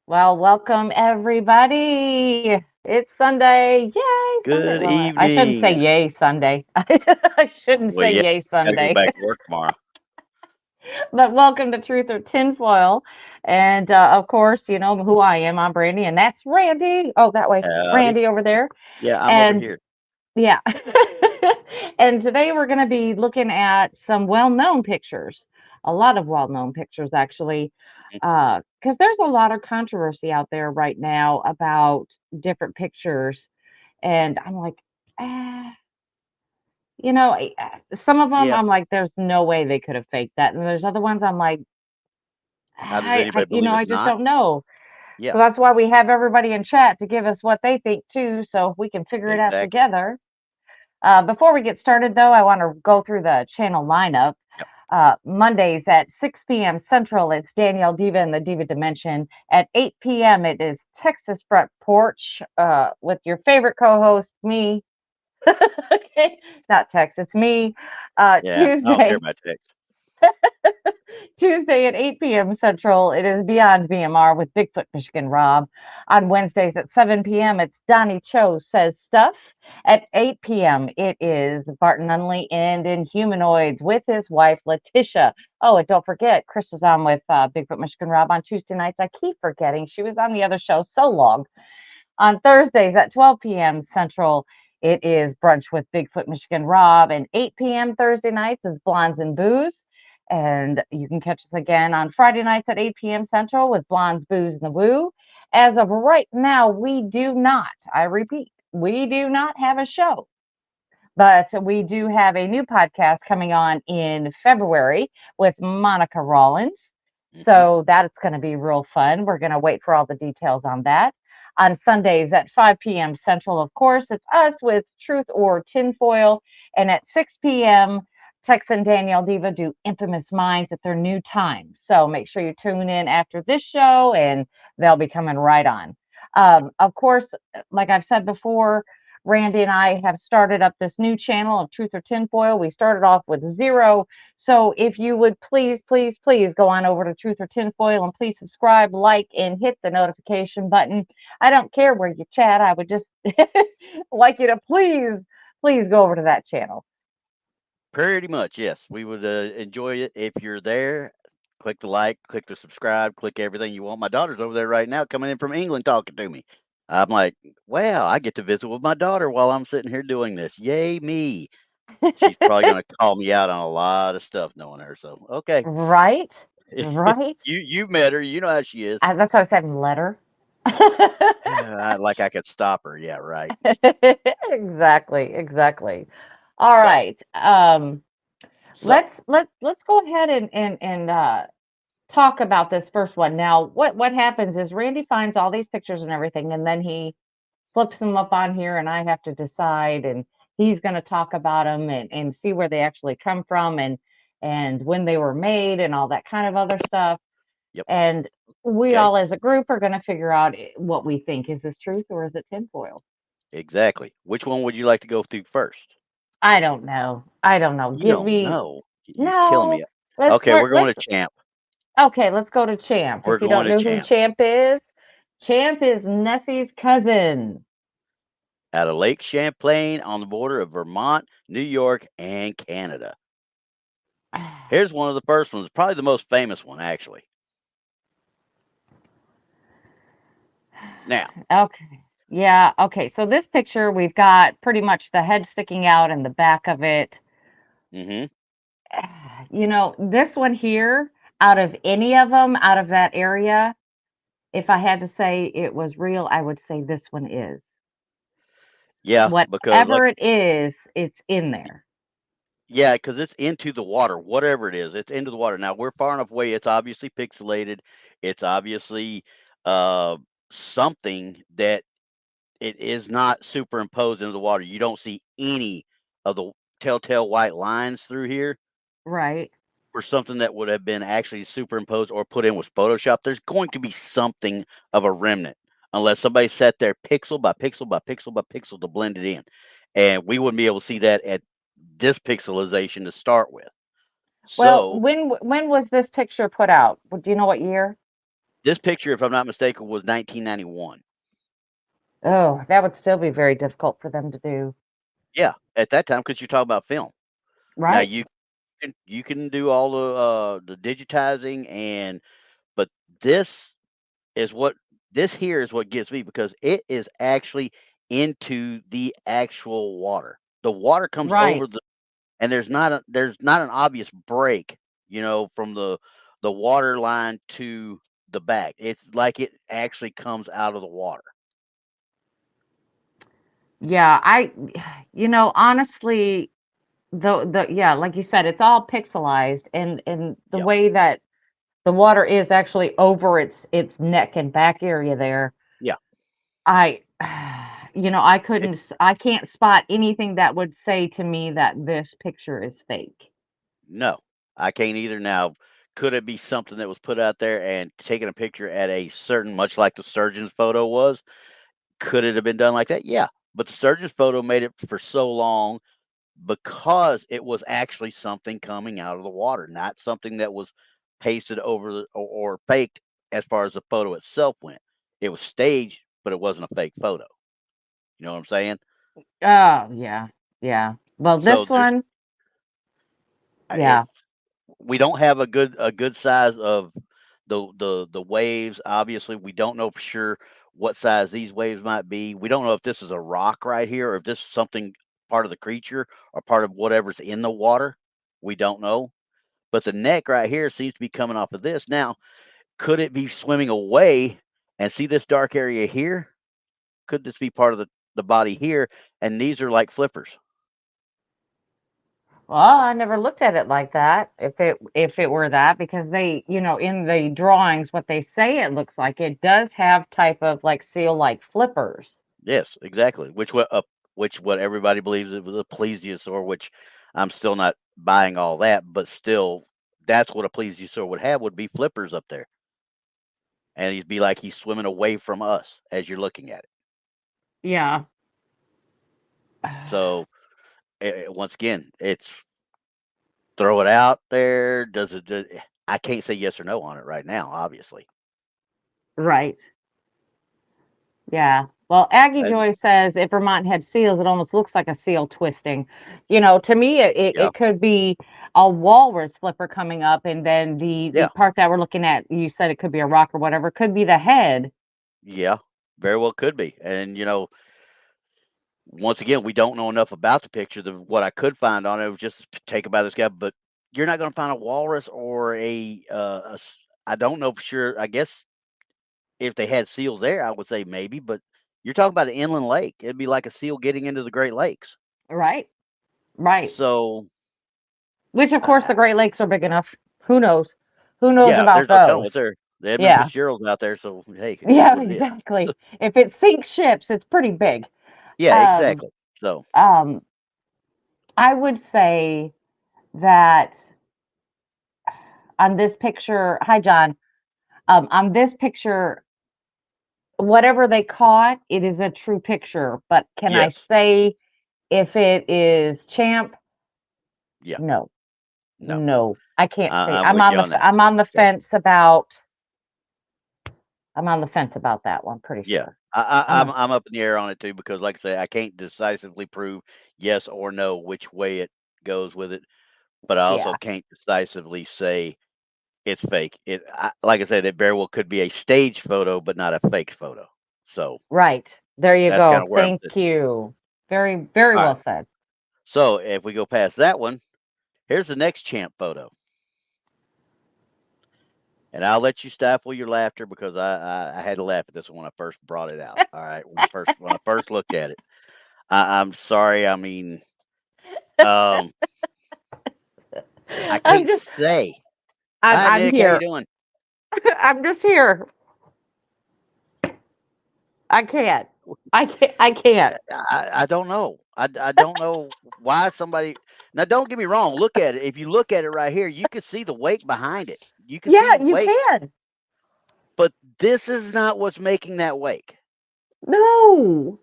Well, welcome everybody. It's Sunday. Yay, Sunday. Good Well, I shouldn't say evening. yay Sunday. I shouldn't Well, say yeah, yay gotta go Sunday. back to work tomorrow. But welcome to Truth or Tinfoil. And of course, you know who I am. I'm Brandi, and that's Randy. Oh, that way. Howdy. Randy over there. Yeah, I'm over And here. yeah. And today we're going to be looking at some well-known pictures. A lot of well-known pictures, actually. Mm, Because there's a lot of controversy out there right now about different pictures. And I'm like, ah, some of them yeah. I'm like, there's no way they could have faked that. And there's other ones I'm like, How does anybody believe I it's just not? don't know. Yeah, So that's why we have everybody in chat to give us what they think too, so we can figure it out exactly. together. Before we get started, though, I want to go through the channel lineup. Yep. Mondays at 6 p.m. Central, it's Danielle Diva in the Diva Dimension. At 8 p.m., it is Texas Front Porch with your favorite co-host, me. Okay, not Tex, it's me. Yeah, I don't care Tuesday, about text. Tuesday at 8 p.m. Central, it is Beyond BMR with Bigfoot Michigan Rob. On Wednesdays at 7 p.m., it's Donny Cho Says Stuff. At 8 p.m., it is Barton Nunnelly and Inhumanoids with his wife, Letitia. Oh, and don't forget, Chris is on with Bigfoot Michigan Rob on Tuesday nights. I keep forgetting. She was on the other show so long. On Thursdays at 12 p.m. Central, it is Brunch with Bigfoot Michigan Rob. And 8 p.m. Thursday nights is Blondes and Booze. And you can catch us again on Friday nights at 8 p.m. Central with Blondes, Booze, and the Woo. As of right now, we do not, I repeat, we do not have a show. But we do have a new podcast coming on in February with Monica Rollins. Hmm. So that's going to be real fun. We're going to wait for all the details on that. On Sundays at 5 p.m. Central, of course, it's us with Truth or Tinfoil. And at 6 p.m., Tex and Danielle Diva do Infamous Minds at their new time. So make sure you tune in after this show and they'll be coming right on. Of course, like I've said before, Randy and I have started up this new channel of Truth or Tinfoil. We started off with 0. So if you would please, please, please go on over to Truth or Tinfoil and please subscribe, like, and hit the notification button. I don't care where you chat. I would just like you to please, please go over to that channel. Pretty much, yes. We would enjoy it if you're there. Click the like, click the subscribe, click everything you want. My daughter's over there right now coming in from England talking to me. I'm like, wow, I get to visit with my daughter while I'm sitting here doing this. Yay, me. She's probably going to call me out on a lot of stuff knowing her. So, okay. Right? Right? You've met her. You know how she is. That's what I said in letter. Like I could stop her. Yeah, right. Exactly, exactly. All So, right. so Let's go ahead and talk about this first one. Now, what happens is Randy finds all these pictures and everything, and then he flips them up on here, and I have to decide, and he's going to talk about them and see where they actually come from and when they were made and all that kind of other stuff. yep. And we Okay. all as a group are going to figure out what we think. Is this truth or is it tinfoil? Exactly. Which one would you like to go through first? I don't know. I don't know. You Give don't me know. You're killing no. me. Okay, we're going to Let's Champ. Okay, let's go to Champ. We're If you going don't to know who Champ Champ is Nessie's cousin. out of Lake Champlain on the border of Vermont, New York, and Canada. Here's one of the first ones, probably the most famous one, actually. Now, Okay. Yeah, okay. So this picture, we've got pretty much the head sticking out and the back of it. mm-hmm. This one here, out of any of them, out of that area, if I had to say it was real, I would say this one is. Yeah, because Whatever it is, it's in there. Yeah, because it's into the water, whatever it is, it's into the water. Now we're far enough away. It's obviously pixelated. It's obviously uh, something that it is not superimposed into the water. You don't see any of the telltale white lines through here Right. for something that would have been actually superimposed or put in with Photoshop. There's going to be something of a remnant unless somebody sat there pixel by pixel by pixel by pixel to blend it in. And we wouldn't be able to see that at this pixelization to start with. Well, So when was this picture put out? Do you know what year? this picture, if I'm not mistaken, was 1991. Oh, that would still be very difficult for them to do. Yeah, at that time, because you're talking about film. Now Right. you can do all the digitizing but this is what this here is what gets me because it is actually into the actual water. The water comes over Right. the and there's not an obvious break, from the water line to the back. It's like it actually comes out of the water. Yeah, honestly, the yeah, like you said, it's all pixelized and the Yeah, way that the water is actually over its neck and back area there. yeah. I It, I can't spot anything that would say to me that this picture is fake. no, I can't either. Now, could it be something that was put out there and taking a picture at a certain, much like the surgeon's photo was? Could it have been done like that? Yeah, but the surgeon's photo made it for so long because it was actually something coming out of the water, not something that was pasted over or faked as far as the photo itself went. It was staged, but it wasn't a fake photo. You know what I'm saying? Oh, yeah. Yeah. Well, So this there's one, if yeah, we don't have a good size of the waves. Obviously, we don't know for sure what size these waves might be. We don't know if this is a rock right here or if this is something part of the creature or part of whatever's in the water. We don't know. But the neck right here seems to be coming off of this. Now, could it be swimming away and see this dark area here? Could this be part of the body here? And these are like flippers. well, I never looked at it like that. If it were that, because in the drawings, what they say it looks like, it does have type of like seal-like flippers. Yes, exactly. Which what everybody believes it was a plesiosaur, which I'm still not buying all that, but still, that's what a plesiosaur would have would be flippers up there, and he'd be like he's swimming away from us as you're looking at it. Yeah. So once again, it's throw it out there. I can't say yes or no on it right now, obviously. Right. Yeah. Well, Aggie And Joy says if Vermont had seals, it almost looks like a seal twisting. To me, yeah, it could be a walrus flipper coming up, and then the yeah, part that we're looking at, you said it could be a rock or whatever, could be the head. yeah, very well could be. And once again, we don't know enough about the picture. What I could find on it was just taken by this guy, but you're not going to find a walrus or I don't know for sure. I guess if they had seals there, I would say maybe, but you're talking about an inland lake. It'd be like a seal getting into the Great Lakes. Right. Right. So, Which, of course, uh, the Great Lakes are big enough. Who knows? Who knows yeah, about there's no telling what those? they're the Edmund Yeah. Fitzgerald's out there. So, hey, it is Yeah, what it is. exactly. If it sinks ships, it's pretty big. Yeah, Um, exactly. So, um, I would say that on this picture, hi John. On this picture, whatever they caught, it is a true picture. But can I yes, say if it is Champ? yeah, No, no, no, I can't say. I'm with you on that. I'm on the So, fence about. I'm on the fence about that one. Pretty yeah, sure. I, I'm I a, I'm I'm up in the air on it too because, like I say, I can't decisively prove yes or no which way it goes with it, but I also yeah, can't decisively say it's fake. Like I said, it very well could be a stage photo, but not a fake photo. So right. There you that's kind go. of where I'm Thank sitting. you. Very, very All well right. said. So if we go past that one, here's the next champ photo, and I'll let you stifle your laughter because I had to laugh at this one when I first brought it out. All right, when I first looked at it, I'm sorry. I mean, um, I I'm can't just, say. Hi, I'm Nick. How you here. doing? I'm just here. I can't. I can't. I don't know. I don't know why somebody. Now, don't get me wrong. Look at it. If you look at it right here, you can see the wake behind it. You can see Yeah, you wake, can. but this is not what's making that wake. No.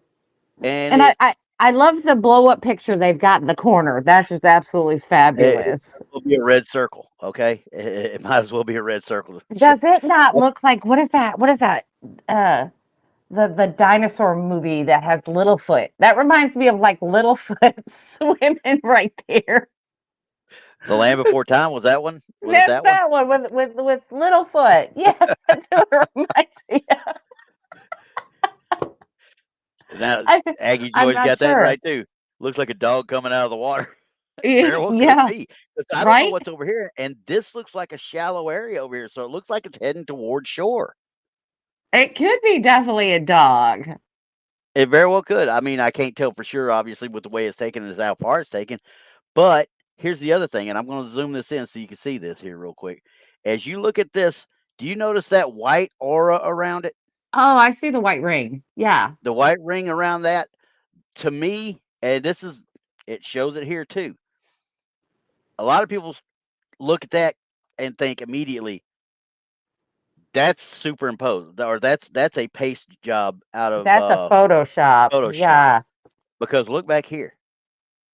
And And I love the blow up picture they've got in the corner. That's just absolutely it fabulous. will be a red circle. Okay, it might as well be a red circle. Does it not look like what is that? What is that? Uh the dinosaur movie that has Littlefoot. That reminds me of like Littlefoot swimming right there. The Land Before Time, was that one? Was it That's that one? that one with Littlefoot. Yeah, that's what it reminds me of. Now, I, Aggie I'm Joy's not got that sure. right too. Looks like a dog coming out of the water. Very well could Yeah, be. 'Cause I don't know right? what's over here, and this looks like a shallow area over here, so it looks like it's heading towards shore. It could be definitely a dog. It very well could. I mean, I can't tell for sure, obviously, with the way it's taken and how far it's taken. But here's the other thing, and I'm going to zoom this in so you can see this here real quick. As you look at this, do you notice that white aura around it? Oh, I see the white ring. Yeah. The white ring around that, to me, and it shows it here too. A lot of people look at that and think immediately that's superimposed, or that's a paste job out of That's a Photoshop. Photoshop. Yeah. Because look back here,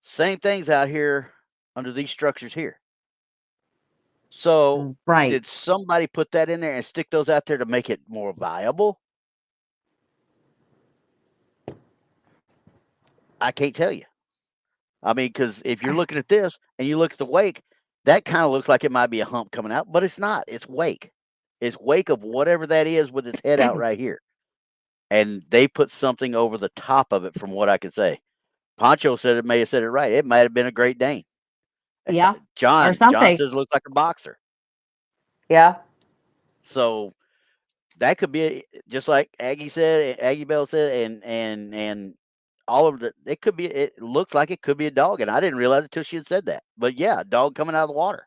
same things out here under these structures here. So Right. did somebody put that in there and stick those out there to make it more viable? I can't tell you. I mean, because if you're looking at this and you look at the wake, that kind of looks like it might be a hump coming out, but it's not. It's wake. It's wake of whatever that is with its head out right here. And they put something over the top of it, from what I can say. Poncho said it may have said it right. It might have been a Great Dane. Yeah. Or John something. says it looks like a boxer. Yeah. So that could be just like Aggie said, Aggie Bell said, and all of the. It could be. It looks like it could be a dog, and I didn't realize it till she had said that. But yeah, a dog coming out of the water.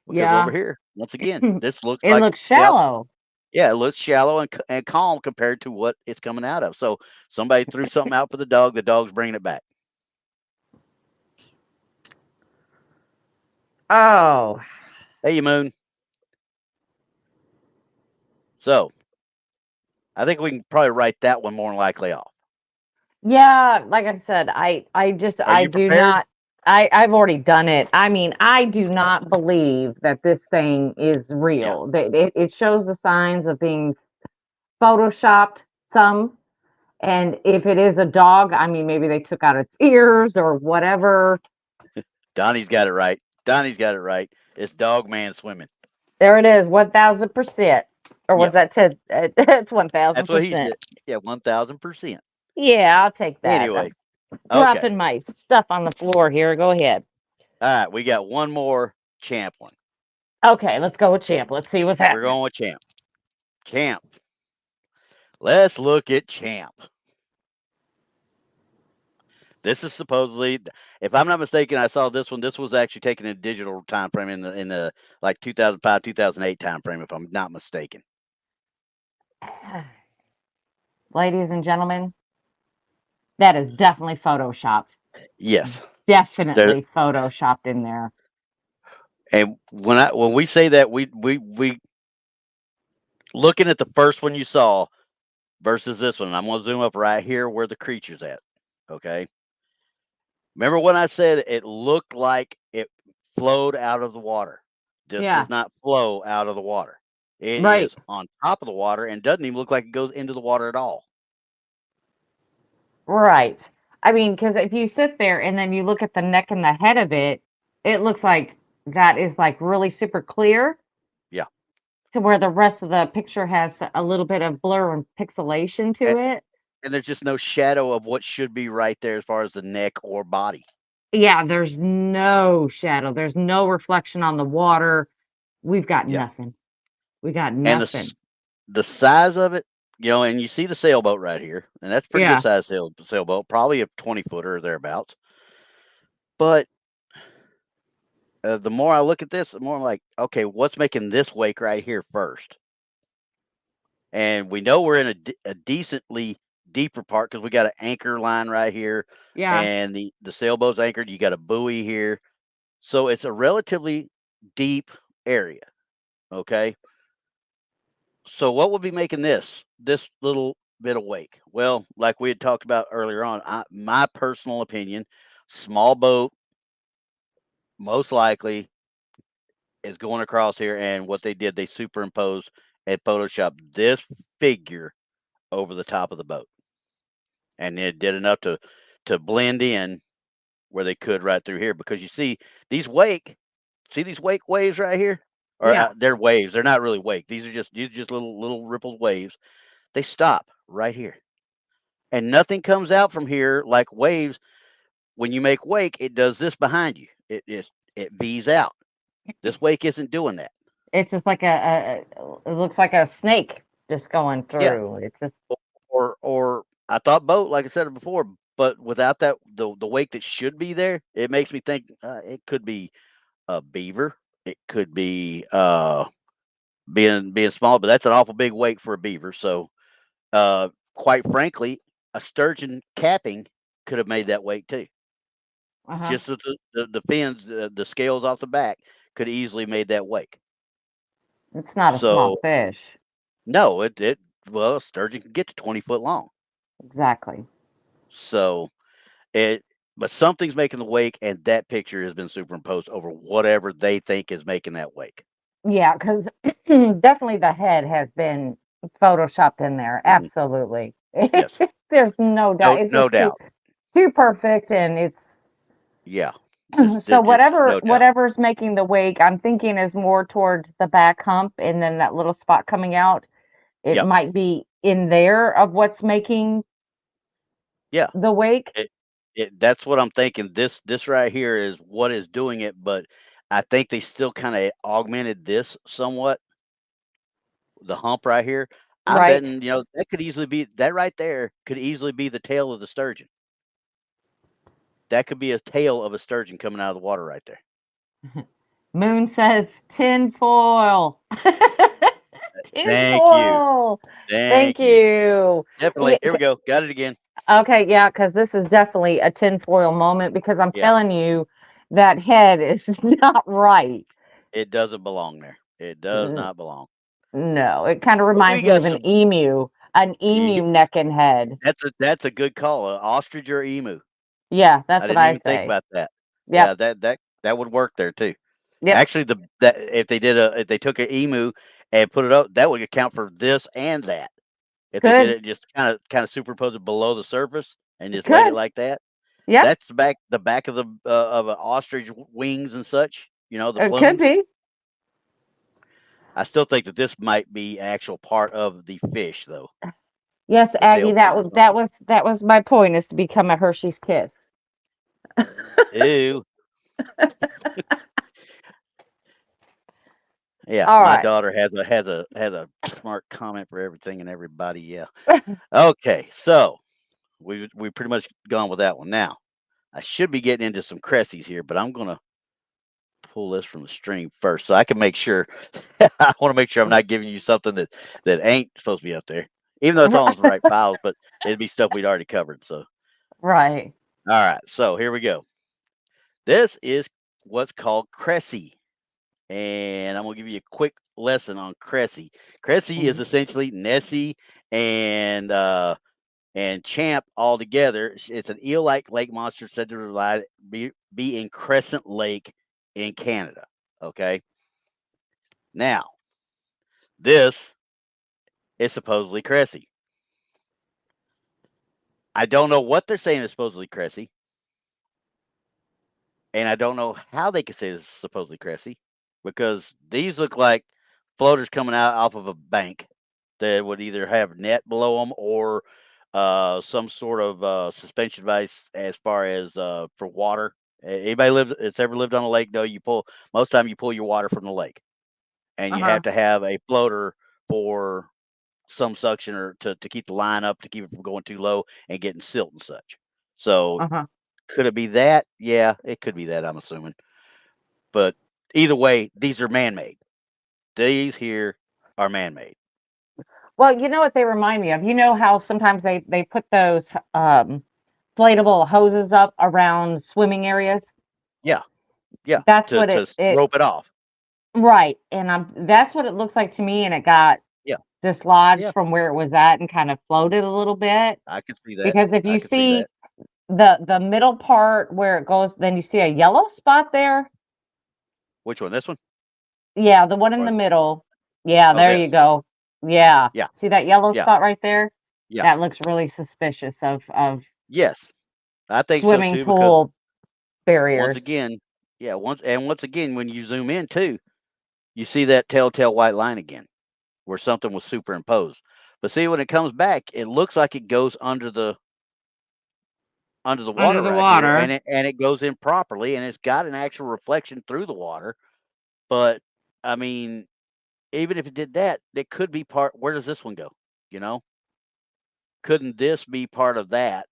Because over Yeah. here, once again, this looks It like looks shallow. yeah, it looks shallow and calm compared to what it's coming out of. So somebody threw something out for the dog. The dog's bringing it back. Oh. Hey, you moon. So I think we can probably write that one more than likely off. Yeah, like I said, Are I you do prepared? not I've already done it. I mean, I do not believe that this thing is Yeah. real. It shows the signs of being photoshopped some. And if it is a dog, I mean, maybe they took out its ears or whatever. Donnie's got it right. Donnie's got it right. It's dog man swimming. There it is, 1000%. Or was Yep. that 10? It's That's what he 1000%. said. Yeah, 1000%. Yeah, I'll take that. Anyway, I'm okay. dropping my stuff on the floor here. Go ahead. All right, we got one more champ one. Okay, let's go with Champ. Let's see what's We're happening. going with champ. Champ. Let's look at champ. This is supposedly, if I'm not mistaken, I saw this one. This was actually taken in a digital time frame in the like 2005, 2008 time frame, if I'm not mistaken. Ladies and gentlemen, that is definitely photoshopped. Yes. There Definitely photoshopped in there. and when we say that, we looking at the first one you saw versus this one. I'm going to zoom up right here where the creature's at. Okay. Remember when I said it looked like it flowed out of the water? This Yeah, does not flow out of the water. It right. is on top of the water and doesn't even look like it goes into the water at all. Right. I mean, because if you sit there and then you look at the neck and the head of it, it looks like that is like really super clear Yeah. to where the rest of the picture has a little bit of blur and pixelation to And, it. and there's just no shadow of what should be right there as far as the neck or body. Yeah, there's no shadow. There's no reflection on the water. We've got Yeah. nothing. We got And nothing. the size of it, and you see the sailboat right here, and that's pretty good Yeah. size sailboat, probably a 20 footer or thereabouts. But the more I look at this, the more I'm like, okay, what's making this wake right here first? And we know we're in a decently deeper part because we got an anchor line right here, Yeah. and the sailboat's anchored. You got a buoy here, so it's a relatively deep area. Okay, so what would be making this little bit of wake? Well, like we had talked about earlier on, my personal opinion, small boat most likely is going across here, and what they did, they superimposed and photoshopped this figure over the top of the boat, and it did enough to blend in where they could right through here. Because you these wake, see these wake waves right here, or Yeah. they're waves. They're not really wake. These are just little rippled waves. They stop right here, and nothing comes out from here like waves. When you make wake, it does this behind you. It V's out. This wake isn't doing that. It's just like it looks like a snake just going Yeah. through. It's just Or I thought boat, like I said before, but without that the wake that should be there, it makes me think it could be a beaver. It could be being small, but that's an awful big wake for a beaver. So quite frankly, a sturgeon capping could have made that wake too. uh-huh. Just the fins, the scales off the back could easily made that wake. It's not a small So fish. no, it well, sturgeon can get to 20 foot long. Exactly. So it but something's making the wake, and that picture has been superimposed over whatever they think is making that wake. Yeah, because definitely the head has been photoshopped in there. Mhm. Absolutely. Yes. There's no doubt. It's No just doubt. too perfect, and it's Yeah. so Just no doubt. whatever's making the wake, I'm thinking is more towards the back hump, and then that little spot coming out. It Yep. might be in there of what's making Yeah. the wake. It that's what I'm thinking. This right here is what is doing it, but I think they still kinda augmented this somewhat, the hump right here. I'm Right. betting, that could easily be that right there could easily be the tail of the sturgeon. That could be a tail of a sturgeon coming out of the water right there. Moon says tinfoil. Thank you. Tinfoil. Thank Thank you. you. Yeah, Definitely. Here we go. Got it again. okay, yeah, because this is definitely a tinfoil moment because I'm Yeah. telling you that head is not right. It doesn't belong there. It does N- not belong. No, it kind of But we reminds me got of some an emu ye neck and head. that's a good call, ostrich or emu. Yeah, that's I what didn't I even think say. about that. Yep, Yeah, that would work there too. yep, Actually, that if they took an emu and put it up, that would account for this and that. If they did could, it just kinda superimpose it below the surface and just laid it could. like that. Yep, That's the back of an ostrich wings and such, the it could plumes. be. I still think that this might be actual part of the fish though, Yes, the Aggie, sailfish or something. that was my point is to become a Hershey's Kiss. Ew. Yeah, All my right. daughter has a smart comment for everything and everybody. Yeah. Okay, so we pretty much gone with that one. Now I should be getting into some Cressies here, but I'm gonna pull this from the stream first so I can make sure. I want to make sure I'm not giving you something that ain't supposed to be up there, even though it's all in the right files. But it'd be stuff we'd already covered. So Right. all right, so here we go. This is what's called Cressie, and I'm gonna give you a quick lesson on Cressy. Cressy is Mhm. essentially Nessie and Champ all together. It's an eel-like lake monster said to be in Crescent Lake in Canada. Okay, now this is supposedly Cressy. I don't know what they're saying is supposedly Cressy, and I don't know how they could say it's supposedly Cressy because these look like floaters coming out off of a bank that would either have net below them or some sort of suspension device as far as for water. Anybody lives that's ever lived on a lake know you pull most time you pull your water from the lake, and you Uh-huh. have to have a floater for some suction or to keep the line up to keep it from going too low and getting silt and such. So Uh-huh. could it be that? Yeah, it could be that. I'm assuming, But either way, these are man-made. These here are man-made. Well, you know what they remind me of? You know how sometimes they put those inflatable hoses up around swimming areas? Yeah, yeah, That's to what to it rope it off. right. And that's what it looks like to me, and it got Yeah, dislodged yeah, from where it was at and kind of floated a little bit. I can see that. Because if I you can see see that. the middle part where it goes, then you see a yellow spot there. Which one? This one? Yeah, the one in Or the middle. Yeah, oh, there you this? go. Yeah. Yeah, See that yellow yeah, spot right there? yeah. That looks really suspicious of Yes, I think so swimming too. Because pool once barriers. again, yeah, once again, when you zoom in too, you see that telltale white line again, where something was superimposed. But see, when it comes back, it looks like it goes under the Under water the right here, water. and it goes in properly, and it's got an actual reflection through the water. But I mean, even if it did that, it could be part. Where does this one go? You know, couldn't this be part of that?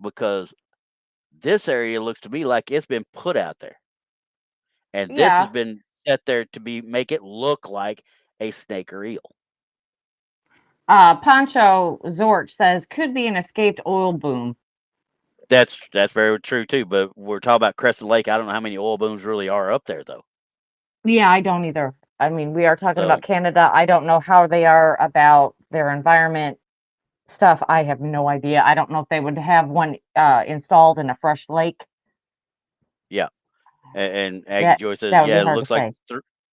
Because this area looks to me like it's been put out there, and this has Yeah. been set there to be make it look like a snake or eel. Pancho Zorch says could be an escaped oil boom. That's very true too. But we're talking about Crescent Lake. I don't know how many oil booms really are up there though. Yeah, I don't either. I mean, we are talking about So Canada. I don't know how they are about their environment stuff. I have no idea. I don't know if they would have one installed in a fresh lake. yeah, and Aggie That Joy says, that would be yeah, it hard to say.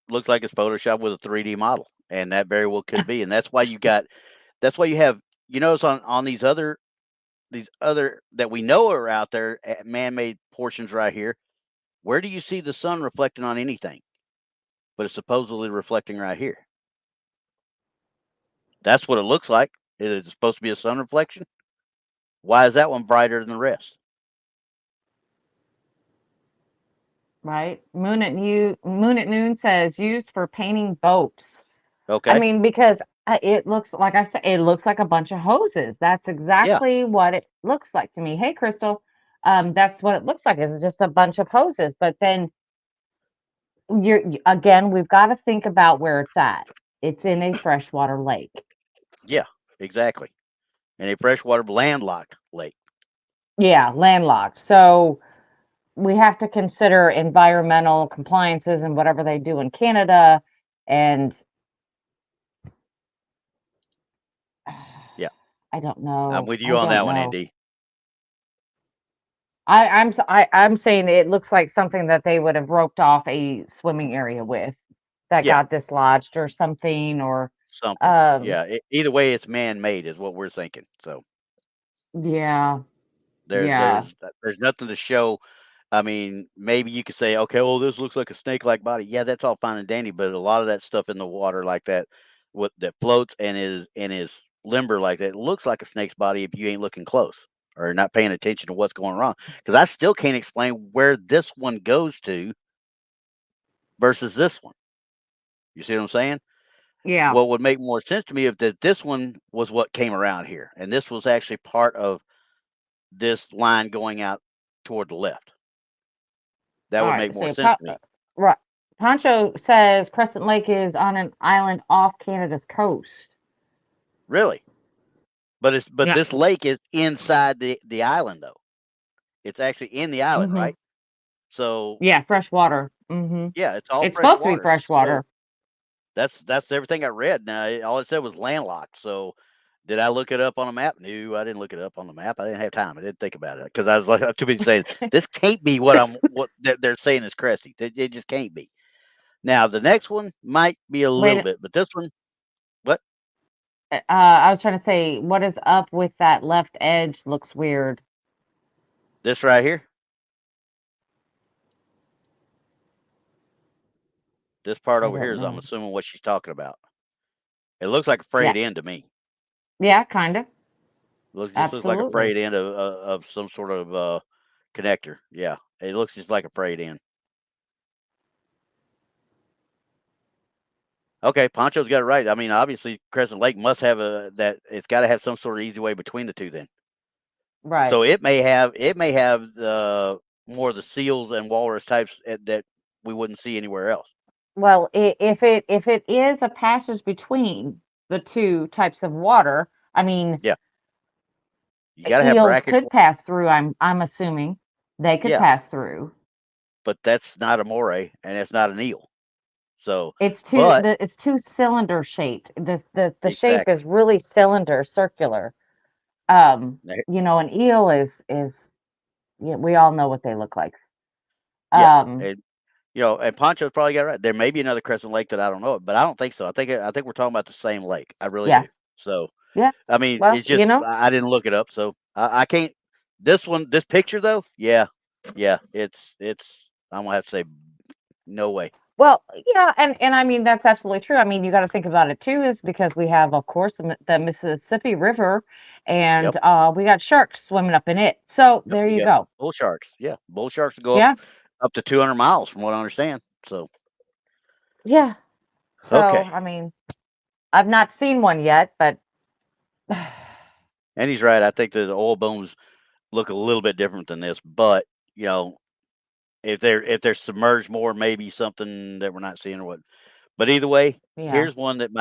looks like it's photoshopped with a 3D model, and that very well could be. And that's why you have you notice on these other that we know are out there man-made portions right here. Where do you see the sun reflecting on anything? But it's supposedly reflecting right here. That's what it looks like. It is supposed to be a sun reflection. Why is that one brighter than the rest? Right? Moon at Noon says used for painting boats. I Okay. mean, because it looks like I said, it looks like a bunch of hoses. That's Yeah. exactly what it looks like to me. Hey, Crystal, that's what it looks like. Is just a bunch of hoses. But then again, we've got to think about where it's at. It's in a freshwater lake. Yeah. Exactly. And a freshwater landlocked lake. Yeah, landlocked. So we have to consider environmental compliances and whatever they do in Canada. And Yeah. I don't I'm know. with I you on don't that one, know. Andy. I'm saying it looks like something that they would have roped off a swimming area with that Yeah. got dislodged or something or Something. um Yeah. Either way, it's man-made, is what we're thinking. So yeah, yeah, there's nothing to show. I mean, maybe you could say, okay, well, this looks like a snake-like body. Yeah, that's all fine and dandy, but a lot of that stuff in the water like that, what that floats and is limber like that, it looks like a snake's body if you ain't looking close or not paying attention to what's going wrong. Because I still can't explain where this one goes to versus this one. You see what I'm saying? yeah. What would make more sense to me if that this one was what came around here, and this was actually part of this line going out toward the left. That All would right. make more So sense to me. right. Poncho says Crescent Lake is on an island off Canada's coast. Really. But Yeah. this lake is inside the island though. It's actually in the island, Hmm. right? So Yeah, fresh water. Hmm. yeah, it's all It's fresh supposed to be water. fresh So water. that's everything I read. Now all it said was landlocked. So did I look it up on a map? No, I didn't look it up on the map. I didn't have time. I didn't think about it because I was like too busy saying this can't be what they're saying is Cressy. It just can't be. Now the next one might be a little Wait, bit, but this one, what I was trying to say, what is up with that left edge? Looks weird. this right here, this part I over don't here is I'm know. assuming what she's talking about. It looks like a Yeah, frayed end to me. yeah, kind of. Looks like a Absolutely. frayed end of some sort of connector. Yeah, it looks just like a frayed end. Okay, Poncho's got it right. I mean, obviously, Crescent Lake must have a that. It's got to have some sort of easy way between the two. Then, Right. so it may have more of the seals and walrus types that we wouldn't see anywhere else. Well, if it is a passage between the two types of water, I mean, Yeah, you got to have eels brackish could water. pass through. I'm assuming they could Yeah, pass through. but that's not a moray and that's not an eel. So, It's but it's two cylinder shaped. The shape exactly. is really cylinder, circular. Now, An eel is yeah, we all know what they look like. yeah, Um, and and Poncho's probably got it right. There may be another crescent lake that I don't know, but I don't think so. I think we're talking about the same lake. I really yeah, do. So, yeah. I mean, Well, it's just I didn't look it up, so I can't. This picture though, yeah, yeah, it's. I'm gonna have to say no way. well, yeah, and I mean that's absolutely true. I mean, you got to think about it too, is because we have, of course, the Mississippi River, and Yep, we got sharks swimming up in it. So yep. there You you got go. bull sharks. Yeah, bull sharks go Yeah, up to 200 miles, from what I understand. So yeah. So okay, I mean, I've not seen one yet, but and he's right. I think that the oil bones look a little bit different than this, but you know, if they're submerged more, maybe something that we're not seeing or what. But either way, yeah, here's one that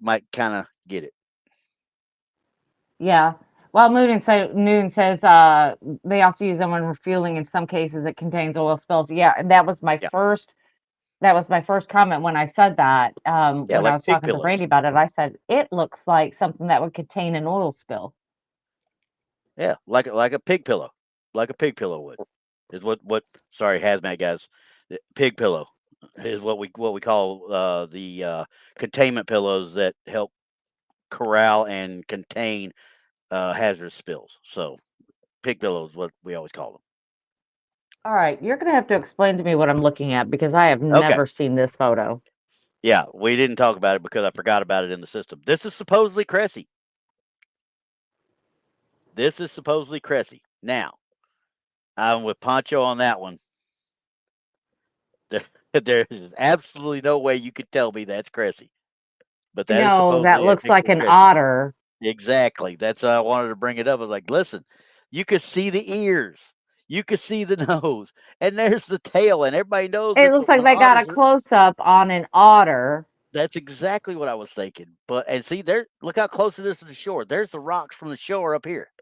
might kind of get it. yeah. Well, Noon says they also use them when refueling. In some cases, it contains oil spills. Yeah, and that was my Yeah, first. That was my first comment when I said that. yeah, When I like was pig talking to pillows. Brady about it, I said it looks like something that would contain an oil spill. Yeah, like a pig pillow, like a pig pillow would is what. Sorry, hazmat guys, pig pillow is what we call the containment pillows that help corral and contain hazardous spills. So pig pillow is what we always call them. All right, you're gonna have to explain to me what I'm looking at because I have Okay, never seen this photo. yeah, we didn't talk about it because I forgot about it in the system. This is supposedly Cressy. This is supposedly Cressy. Now I'm with Poncho on that one. There, there is absolutely no way you could tell me that's Cressy, but that is No, that supposedly a looks picture like of an Cressy. otter. Exactly. That's why I wanted to bring it up. I was like, listen, you could see the ears, you could see the nose, and there's the tail, and everybody knows It that looks like when they got a otters are. close up on an otter. That's exactly what I was thinking. But and see there, look how close it is to the shore. There's the rocks from the shore up here.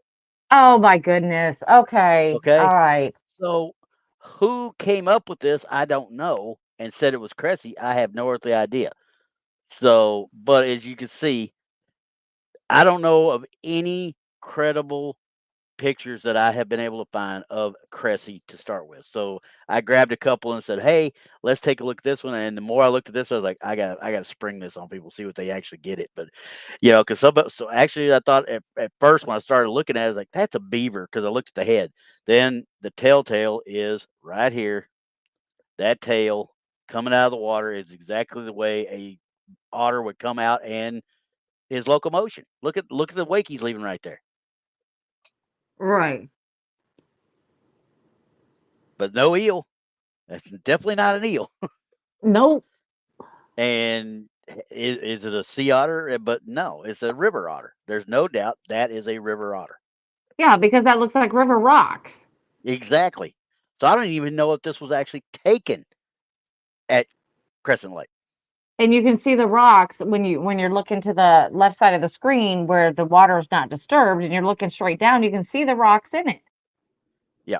Oh my goodness. Okay. Okay, All right. so who came up with this? I don't know, and said it was Cressy. I have no earthly idea. So, but as you can see, I don't know of any credible pictures that I have been able to find of Cressy to start with. So I grabbed a couple and said, "Hey, let's take a look at this one." And the more I looked at this, I was like, "I got to spring this on people, see what they actually get it." But because so actually, I thought at first when I started looking at it, I was like, "That's a beaver," because I looked at the head. Then the telltale is right here. That tail coming out of the water is exactly the way a otter would come out and his locomotion. Look at the wake he's leaving right there. Right. But no eel. That's definitely not an eel. Nope. And is it a sea otter? But no, it's a river otter. There's no doubt that is a river otter. Yeah, because that looks like river rocks. Exactly. So I don't even know if this was actually taken at Crescent Lake. And you can see the rocks when you're looking to the left side of the screen where the water is not disturbed and you're looking straight down, you can see the rocks in it. Yeah,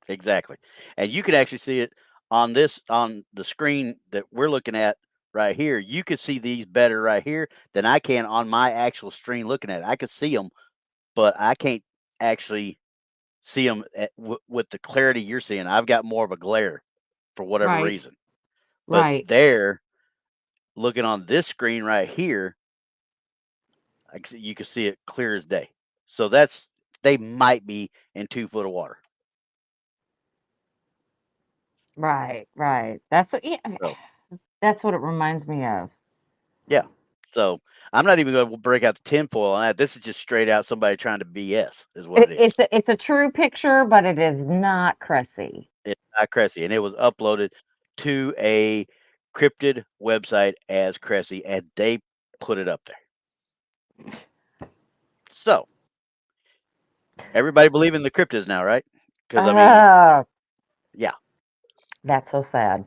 exactly. And you can actually see it on the screen that we're looking at right here. You can see these better right here than I can on my actual screen looking at it. I can see them, but I can't actually see them with the clarity you're seeing. I've got more of a glare for whatever Right. reason. But Right. there, looking on this screen right here, you can see it clear as day. So they might be in 2 foot of water. Right. Right. Yeah, So that's what it reminds me of. yeah. So I'm not even going to break out the tinfoil on that. This is just straight out somebody trying to BS, is what It, it is. it's a true picture, but it is not Cressy. It's not Cressy, and it was uploaded to a cryptid website as Cressy, and they put it up there. So everybody believe in the cryptids now, right? Because I mean, Uh, yeah. That's so sad.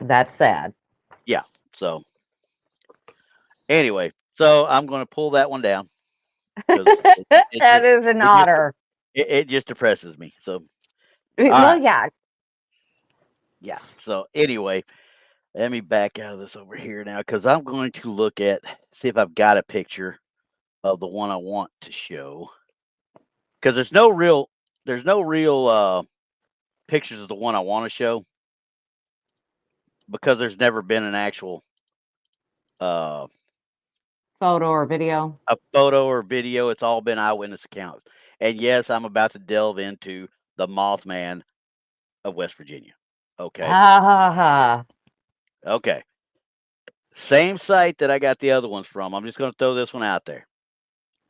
That's sad. Yeah. So anyway, so I'm going to pull that one down because That is an it just otter. it just depresses me. So all Well, right, yeah. yeah. So anyway, let me back out of this over here now because I'm going to look at see if I've got a picture of the one I want to show because there's no real pictures of the one I want to show because there's never been an actual uh Photo or video. a photo or video. It's all been eyewitness accounts. And yes, I'm about to delve into the Mothman of West Virginia. Okay. Ha ha ha. Okay. Same site that I got the other ones from. I'm just going to throw this one out there.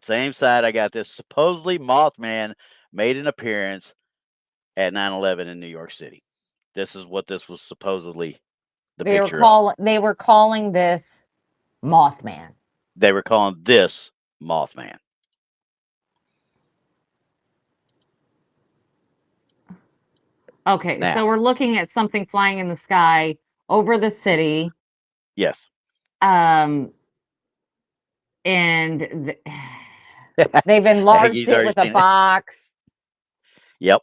Same site I got this. Supposedly Mothman made an appearance at 9/11 in New York City. This is what this was supposedly the picture of. They were calling this Mothman. They were calling this Mothman. Okay, Now, so we're looking at something flying in the sky over the city. yes. Um, and they've enlarged He's it already with a seen it. box. Yep.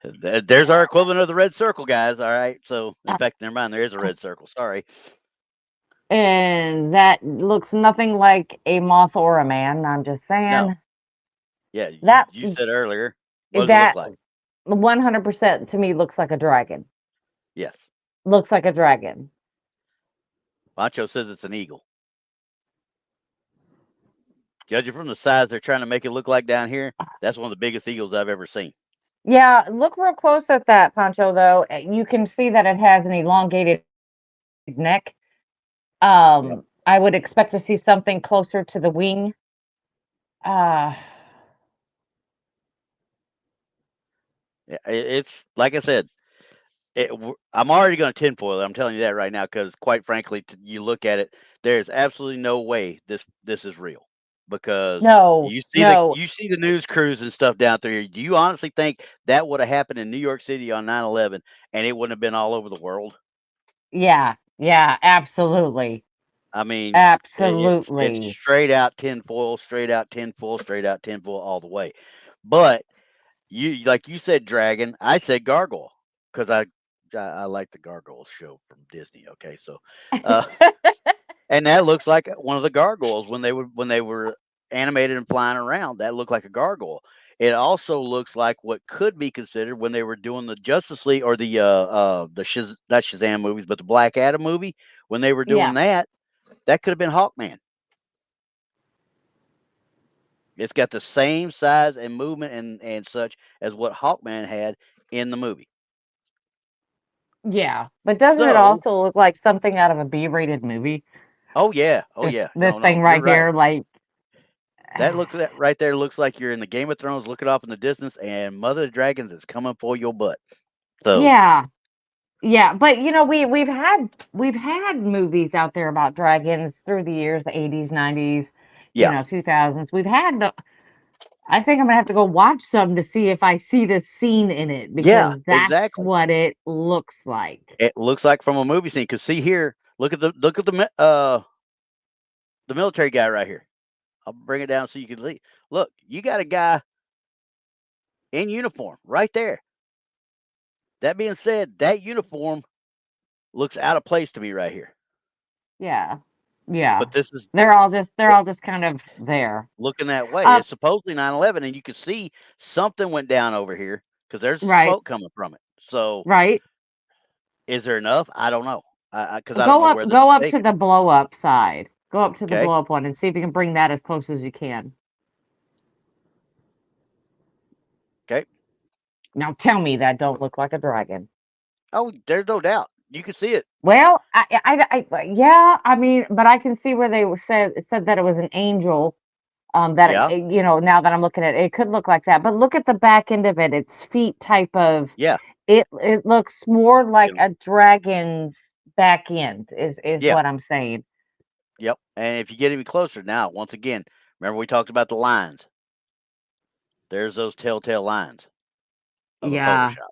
There's our equivalent of the red circle, guys. All right. So, in fact, never mind. There is a red circle. Sorry. And that looks nothing like a moth or a man. I'm just saying. No. Yeah. That You said earlier. What does it that look like? 100% to me looks like a dragon. Yes. Looks like a dragon. Pancho says it's an eagle. Judging from the size they're trying to make it look like down here, that's one of the biggest eagles I've ever seen. Yeah, look real close at that, Pancho, though. You can see that it has an elongated neck. Yep. I would expect to see something closer to the wing. Uh, Yeah, it's like I said, I'm already going to tinfoil it. I'm telling you that right now because, quite frankly, you look at it, there's absolutely no way this is real because no, no. you see the news crews and stuff down there. Do you honestly think that would have happened in New York City on 9/11 and it wouldn't have been all over the world? Yeah, yeah, absolutely. I mean, it's Absolutely. straight out tinfoil, straight out tinfoil, straight out tinfoil all the way. But you like you said dragon, I said gargoyle because I like the gargoyle show from Disney. Okay, so uh, and that looks like one of the gargoyles when they were animated and flying around. That looked like a gargoyle. It also looks like what could be considered when they were doing the Justice League or not Shazam movies, but the Black Adam movie when they were doing Yeah, that could have been Hawkman. It's got the same size and movement and such as what Hawkman had in the movie. yeah. But doesn't it So, also look like something out of a B-rated movie? oh yeah, oh This yeah. this No, no, thing you're right right. here, like That right there looks like you're in the Game of Thrones looking off in the distance and Mother of Dragons is coming for your butt. So, yeah. Yeah, but we've had movies out there about dragons through the years, the 80s, 90s, yeah. 2000s. I think I'm gonna have to go watch some to see if I see this scene in it Yeah, because that's exactly. what it looks like. It looks like from a movie scene cuz see here, look at the military guy right here. I'll bring it down so you can see. Look, you got a guy in uniform right there. That being said, that uniform looks out of place to me right here. Yeah. Yeah. But this is They're all just kind of there. looking that way. Um, It's supposedly 9/11, and you can see something went down over here because there's right, smoke coming from it. So, right. is there enough? I don't know. Because I don't Go know up where this go is up to taken. the blow up side. Go up to the Okay. blow up one and see if you can bring that as close as you can. Okay. Now tell me that don't look like a dragon. Oh, there's no doubt. You can see it. Well, yeah, I mean, but I can see where said that it was an angel. Yeah. Now that I'm looking at it, it could look like that. But look at the back end of it; its feet type of. Yeah. It looks more like And- a dragon's back end. Is yeah. what I'm saying. Yep. And if you get even closer now, once again, remember we talked about the lines. There's those telltale lines of a Yeah, Photoshop.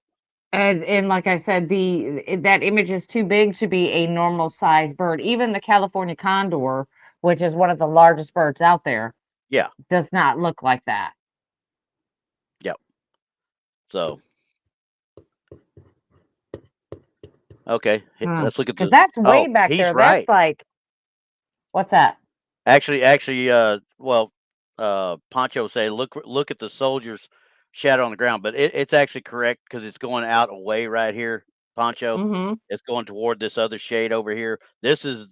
And like I said, that image is too big to be a normal sized bird. Even the California condor, which is one of the largest birds out there, Yeah. does not look like that. Yep. So okay, let's look at Because the. that's way Oh, back he's there. That's right. like, what's that? Actually, well, Poncho say, look at the soldier's shadow on the ground, but it's actually correct because it's going out away right here, Poncho. Mm-hmm. It's going toward this other shade over here. This is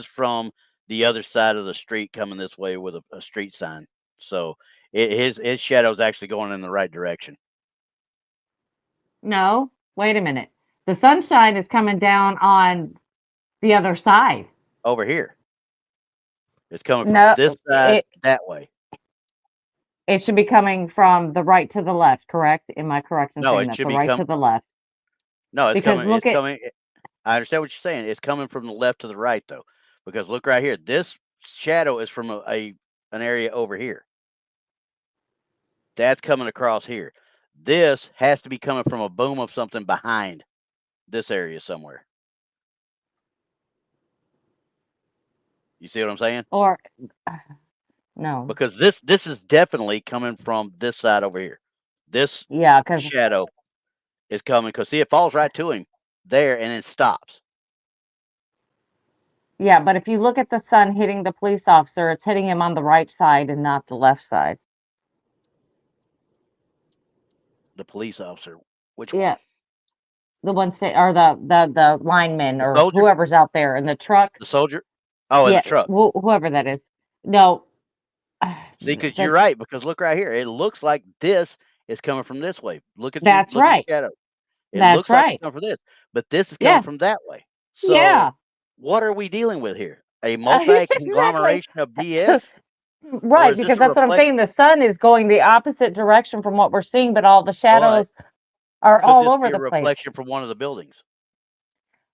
from the other side of the street coming this way with a street sign. So his shadow's actually going in the right direction No, wait a minute. The sunshine is coming down on the other side. over here. It's coming from No, this side that way. it should be coming from the right to the left, correct? Am I correct in No, saying it that? should The be right to the left. No, it's Because coming. look It's at coming. I understand what you're saying. It's coming from the left to the right, though, because look right here. This shadow is from an area over here. That's coming across here. This has to be coming from a boom of something behind this area somewhere. You see what I'm saying? or no. Because this is definitely coming from this side over here. This Yeah, because shadow is coming because see, it falls right to him there and then stops. yeah, but if you look at the sun hitting the police officer, it's hitting him on the right side and not the left side. The police officer, which Yeah, one? the one say or the lineman The or soldier? whoever's out there in the truck. The soldier? Oh, in the Yeah, truck. whoever that is. No, See, because you're that right, because look right here. It looks like this is coming from this way. that's Look at your right. shadow. It That's looks like it's right. coming from this, but this is coming Yeah, from that way. So yeah. what are we dealing with here? A multi Exactly. conglomeration of BS? Or Right, is this because a that's what I'm reflection? saying. The sun is going the opposite direction from what we're seeing, but all the But shadows are could all this over be a the place. reflection from one of the buildings?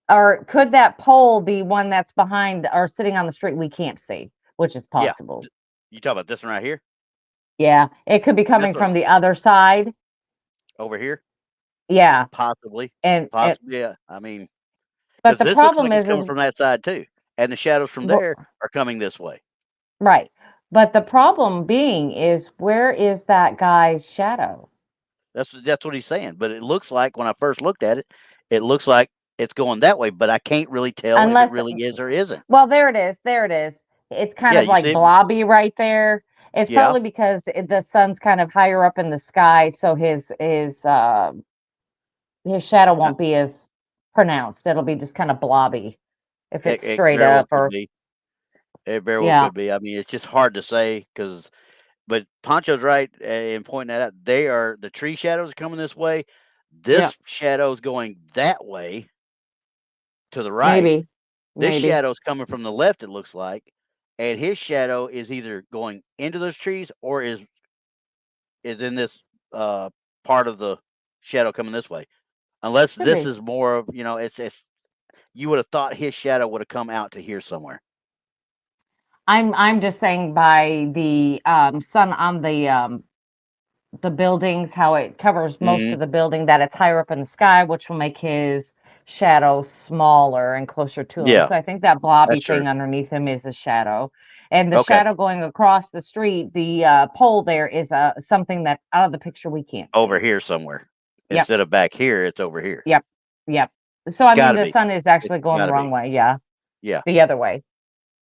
Or could that pole be one that's behind or sitting on the street we can't see, which is Yeah. possible. You talk about this one right here? Yeah, it could be This coming one from the other side. over here? Yeah, Possibly. and it, Possibly, yeah. I mean, but because the this looks problem like it's is coming from that side too. And the shadows from r- there are coming this way. right. But the problem being is where is that guy's shadow? That's what he's saying. But it looks like when I first looked at it, it looks like it's going that way, but I can't really tell if it Unless, really is or isn't. well, there it is. There it is. It's kind Yeah, of you like see it? blobby right there. It's Yeah. probably because the sun's kind of higher up in the sky, so his shadow Uh, won't be as pronounced. It'll be just kind of blobby if it's it straight very well up could or be. It very well yeah, could be. I mean, it's just hard to say because, but Poncho's right in pointing that out. The tree shadows are coming this way. yeah, This shadow's going that way to the right. maybe, This maybe. shadow's coming from the left, it looks like. And his shadow is either going into those trees or is in this uh part of the shadow coming this way. Unless Could this be. is more of, it's you would have thought his shadow would have come out to here somewhere. I'm just saying by the sun on the buildings, how it covers most Mhm. of the building, that it's higher up in the sky, which will make his shadow smaller and closer to him. Yeah, So I think that blobby that's true. thing underneath him is a shadow. And the Okay. shadow going across the street, the pole there is something that's out of the picture we can't Over see. here somewhere. Yep, Instead of back here, it's over here. yep, yep. So It's I mean gotta the be. sun is It's actually going the gotta wrong be. way, yeah. Yeah. The other way.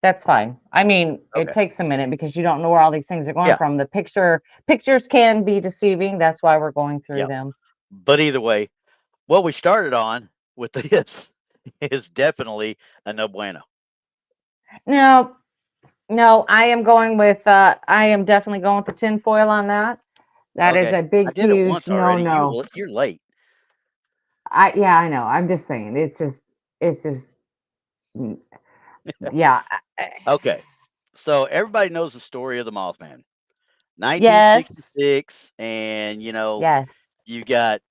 That's fine. I mean, it Okay. takes a minute because you don't know where all these things are going Yeah. from. The pictures can be deceiving. That's why we're going through Yeah. them. But either way, what we started on with this is definitely a no bueno. No, no, I am definitely going with the tinfoil on that. That is Okay. a I big, did it huge once already. no. You're late. Yeah, I know. I'm just saying. It's just, mm, yeah. Okay. So everybody knows the story of the Mothman. Yes, 1966, and yes. you got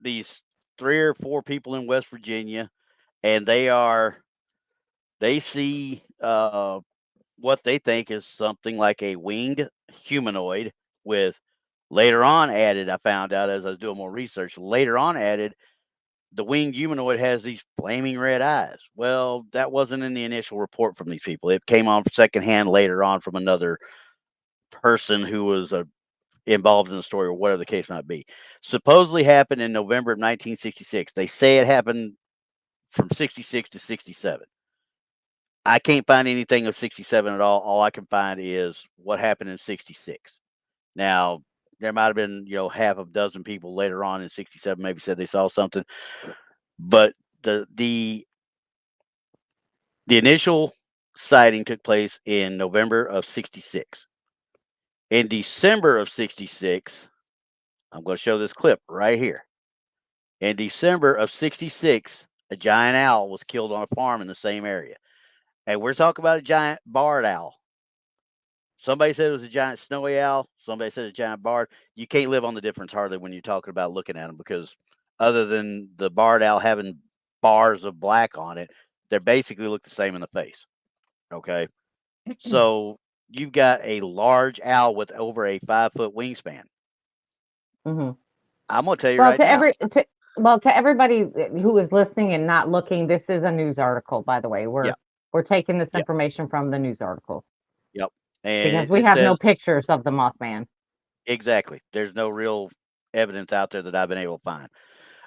these 3 or 4 people in West Virginia, and they see what they think is something like a winged humanoid with later on added. I found out as I was doing more research. Later on added the winged humanoid has these flaming red eyes. Well, that wasn't in the initial report from these people. It came on secondhand later on from another person who was involved in the story or whatever the case might be. Supposedly happened in November of 1966. They say it happened from 66 to 67. I can't find anything of 67 at all. All I can find is what happened in 66. Now, there might have been, half a dozen people later on in 67 maybe said they saw something, but the the initial sighting took place in November of 66. In December of 66, I'm going to show this clip right here. In December of 66, a giant owl was killed on a farm in the same area. And we're talking about a giant barred owl. Somebody said it was a giant snowy owl. Somebody said a giant barred. You can't live on the difference hardly when you're talking about looking at them, because other than the barred owl having bars of black on it, they basically look the same in the face. Okay. So you've got a large owl with over a 5-foot wingspan. Mm-hmm. I'm going to tell you Well, right now. to everybody who is listening and not looking, this is a news article, by the way. Yep. We're taking this Yep. information from the news article Yep. And because we it have no says pictures of the Mothman. exactly. There's no real evidence out there that I've been able to find.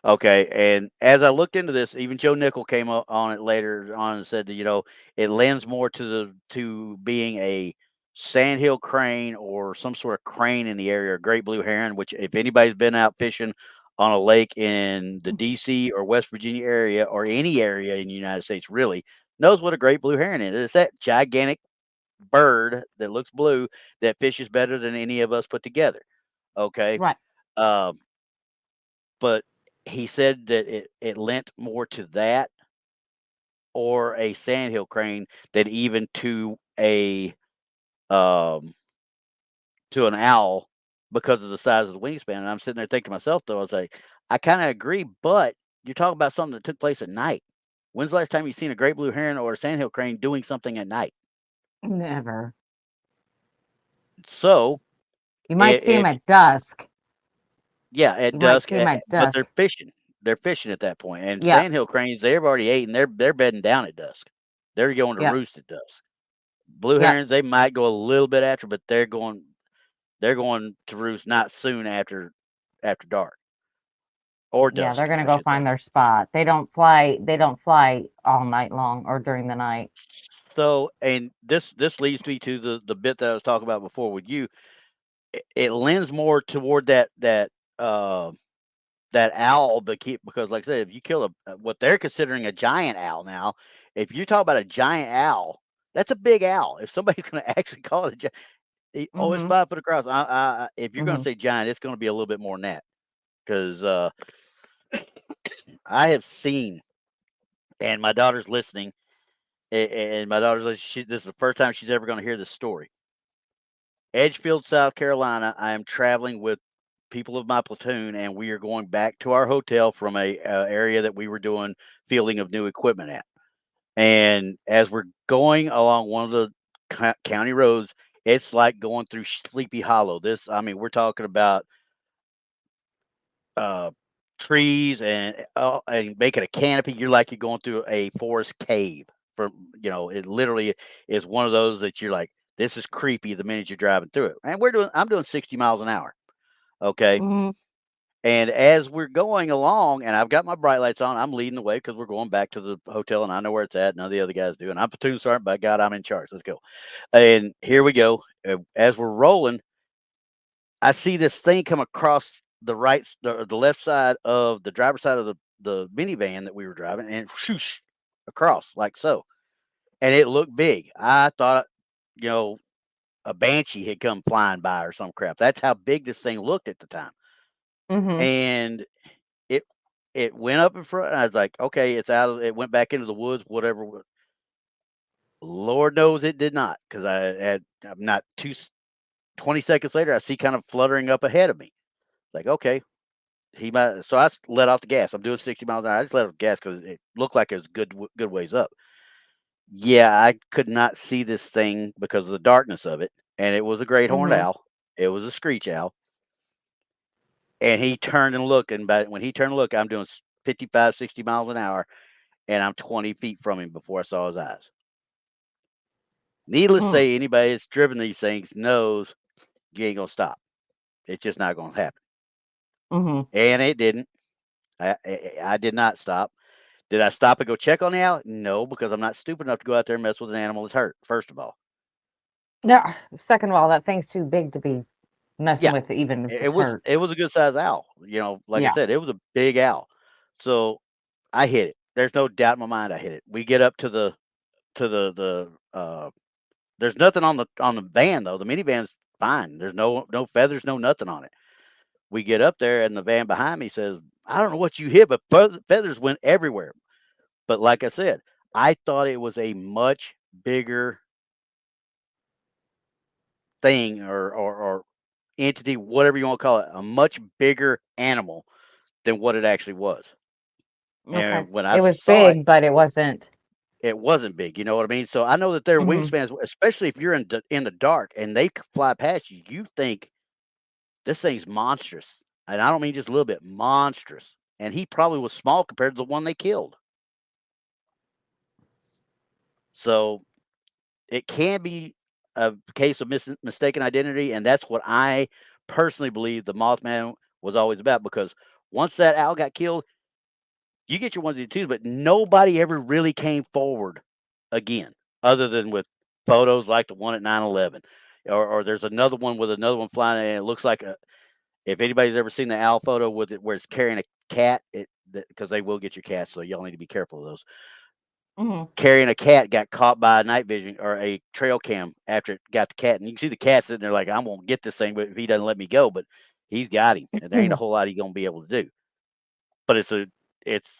Okay, and as I looked into this, even Joe Nickel came up on it later on and said that it lends more to being a sandhill crane or some sort of crane in the area, or great blue heron. Which, if anybody's been out fishing on a lake in the D.C. or West Virginia area or any area in the United States, really knows what a great blue heron is. It's that gigantic bird that looks blue that fishes better than any of us put together. Okay, Right. um, but he said that it lent more to that or a sandhill crane than even um to an owl because of the size of the wingspan. And I'm sitting there thinking to myself, though, I was like, I kind of agree, but you're talking about something that took place at night. When's the last time you've seen a great blue heron or a sandhill crane doing something at night? Never. So You might see them it at dusk. yeah, at You might dusk, see them at but they're dusk. fishing. They're fishing at that point, and Yep. sandhill cranes, they've already ate, and they're bedding down at dusk. They're going to Yep. roost at dusk. Blue Yep. herons, they might go a little bit after, but they're going to roost not soon after dark or Yeah, they're dusk, gonna I go should say. find their spot. They don't fly. They don't fly all night long or during the night. So, and this leads me to the bit that I was talking about before with you. It lends more toward uh that owl, but because, like I said, if you kill what they're considering a giant owl now, if you talk about a giant owl, that's a big owl. If somebody's going to actually call it it's Mm-hmm. 5 foot across. If you're going to Mm-hmm. say giant, it's going to be a little bit more than that, because I have seen, and my daughter's listening, and my daughter's listening, this is the first time she's ever going to hear this story. Edgefield, South Carolina. I am traveling with people of my platoon, and we are going back to our hotel from a area that we were doing fielding of new equipment at. And as we're going along one of the county roads, it's like going through Sleepy Hollow. I mean, we're talking about uh, trees and making a canopy. You're going through a forest cave. It literally is one of those that you're like, this is creepy the minute you're driving through it. And I'm doing 60 miles an hour. Okay. Mm-hmm. And as we're going along, and I've got my bright lights on, I'm leading the way because we're going back to the hotel, and I know where it's at. None of the other guys do. And I'm platoon sergeant, by God, I'm in charge. Let's go. And here we go. As we're rolling, I see this thing come across the left side of the driver's side of the minivan that we were driving, and shoosh across like so. And it looked big. I thought, you know, a banshee had come flying by or some crap. That's how big this thing looked at the time. Mm-hmm. And it it went up in front. And I was like, okay, it's out. It went back into the woods. Whatever. Lord knows it did not, because I'm not 20 seconds later, I see kind of fluttering up ahead of me. Like, okay, he might. So let off the gas. I'm doing 60 miles an hour. I just let off the gas because it looked like it was good ways up. Yeah, I could not see this thing because of the darkness of it, and it was a great horned Mm-hmm. owl. It was a screech owl, and he turned and looked, and when he turned and looked, I'm doing 55, 60 miles an hour, and I'm 20 feet from him before I saw his eyes. Needless to Hmm. say, anybody that's driven these things knows you ain't gonna stop. It's just not gonna happen. Hmm. And it didn't. I did not stop. Did I stop and go check on the owl? No, because I'm not stupid enough to go out there and mess with an animal that's hurt, first of all. Yeah. Second of all, that thing's too big to be messing Yeah, with, even if it it's was hurt. it was a good sized owl. Like I Yeah. said, it was a big owl. So I hit it. There's no doubt in my mind I hit it. We get up to the there's nothing on the van though. The minivan's fine. There's no feathers, no nothing on it. We get up there and the van behind me says, "I don't know what you hit, but feathers went everywhere." But like I said, I thought it was a much bigger thing or entity, whatever you want to call it, a much bigger animal than what it actually was. Okay. And when I It was saw it, big, but it wasn't. it wasn't big. You know what I mean? So I know that their Hmm. wingspans, especially if you're in the dark and they fly past you, you think this thing's monstrous. And I don't mean just a little bit, monstrous. And he probably was small compared to the one they killed. So it can be a case of mistaken identity, and that's what I personally believe the Mothman was always about. Because once that owl got killed, you get your onesie and twos, but nobody ever really came forward again, other than with photos like the one at 9/11, or there's another one with another one flying, and it looks like a. If anybody's ever seen the owl photo with it where it's carrying a cat, because they will get your cat, so y'all need to be careful of those. Hmm. Carrying a cat got caught by a night vision or a trail cam after it got the cat, and you can see the cat sitting there like, "I'm gonna get this thing, but if he doesn't let me go," but he's got him, and there ain't a whole lot he's gonna be able to do. But it's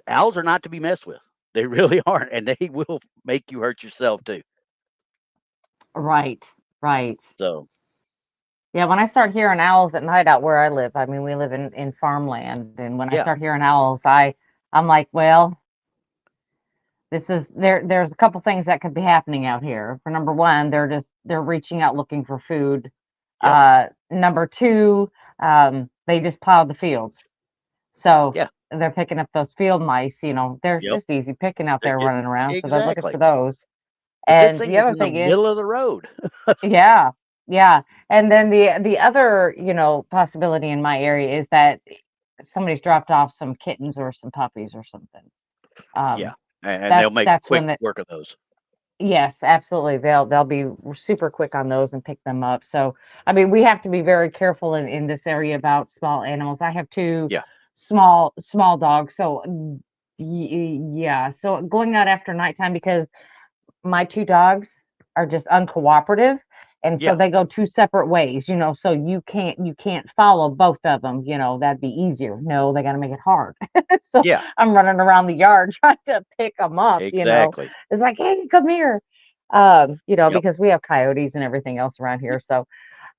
owls are not to be messed with. They really aren't, and they will make you hurt yourself too. Right. Right. So Yeah, when I start hearing owls at night out where I live, I mean, we live in farmland, and when I yeah, start hearing owls, I'm like, well, there's a couple things that could be happening out here. For number one, they're reaching out looking for food. yep, Number two, they just plowed the fields. So yeah, they're picking up those field mice, they're yep. just easy picking out They're there getting running around. So they're looking for exactly. those. But this And thing the is other in the thing is, middle of the road. yeah, yeah. And then the other, possibility in my area is that somebody's dropped off some kittens or some puppies or something. Yeah, Um, and they'll that's make that's quick when the work of those. Yes, absolutely. They'll be super quick on those and pick them up. So, I mean, we have to be very careful in this area about small animals. I have two Yeah, small dogs. So, yeah. So going out after nighttime because my two dogs are just uncooperative, and so yeah, they go two separate ways, so you can't follow both of them, that'd be easier. No, they got to make it hard. So yeah, I'm running around the yard trying to pick them up. exactly. It's like, hey, come here. Yep. Because we have coyotes and everything else around here. So